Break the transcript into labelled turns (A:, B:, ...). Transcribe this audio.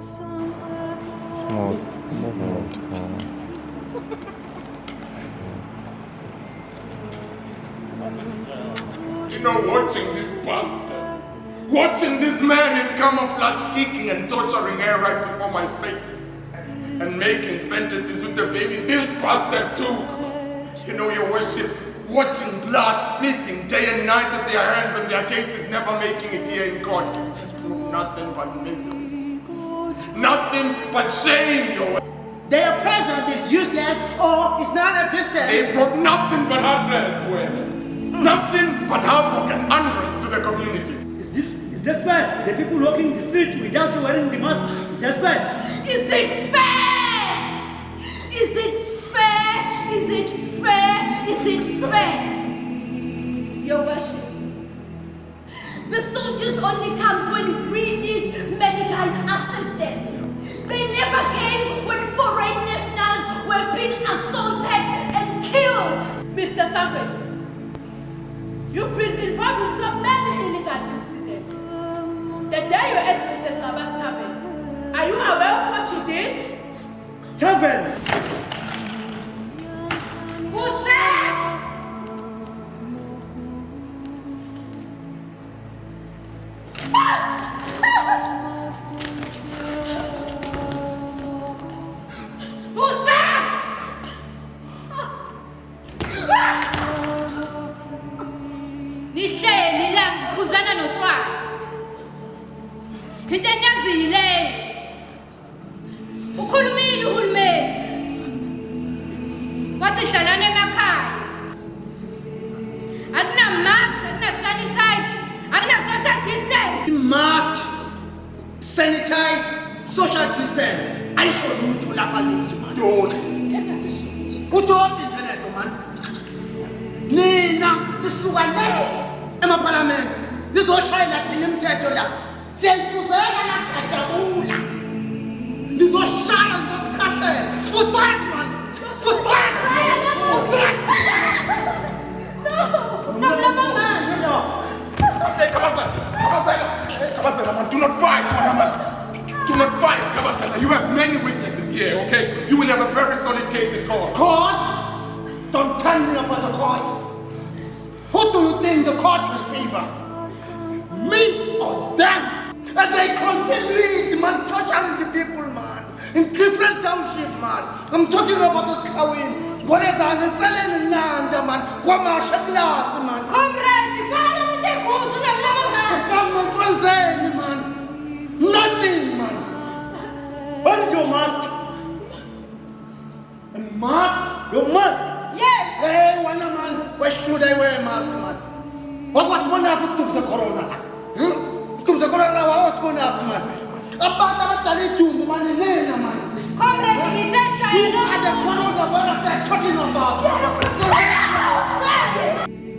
A: Small movement.
B: You know, watching these bastards, watching this man in camouflage kicking and torturing her right before my face, and making fantasies with the baby, this bastard too. You know, your worship, watching blood splitting day and night at their hands and their cases never making it here in court. This proved nothing but misery. Nothing but shame, your worship.
C: Their presence is useless or is non-existent.
B: They brought nothing but unrest, nothing but havoc and unrest to the community.
D: Is that fair? The people walking the street without wearing the mask, is that fair?
E: Is it fair? Is it fair? Is it fair? Is it fair? Your worship, the soldiers only comes when we need medical assistance. They never came when foreign nationals were being assaulted and killed.
F: Mr. Sangwe, you've been involved in so many illegal incidents. The day you ate Mr. Kaba's tavern, are you aware of what you did?
D: Tavern!
E: Who said? Who said? Nihleli la ngikhuzana notshwala. Into eniyazile. Ukhulumile uhulumeni. Wathi hlalana emakhaya. Akuna mask, akuna sanitizer, akuna social distance.
C: Mask, sanitize, social distance. I show you to la palette, man.
B: Don't.
C: Who told you to man? Nina, nisuka le emaparliament. Nizoshayela thina imithetho la. Siyayifuzela la sajabula. Nizoshaya ngosikhahlela. Futhak man. Futhak.
E: No, man.
B: Hey, Kabasela, man, do not fight, man. Do not fight, Kabasela. You have many witnesses here, okay? You will have a very solid case in court.
C: Court? Don't tell me about the court. Who do you think the court will favor? Me or them? And they continue, man, torturing the people, man. In different township, man. I'm talking about this Kawin. What is that? It's selling land, man. What martial class, man.
E: Comrade, para with the goose and man.
C: Government was saying, man. Nothing, man.
D: What is your mask?
C: A mask?
D: Your mask?
E: Yes.
C: Hey, Wanda, man. Why should I wear a mask, man? What was going to happen to the corona? To the corona, what was going to happen, man? About man.
E: Comrade, it's a
C: You are the coronavirus they're talking about.
E: Yes.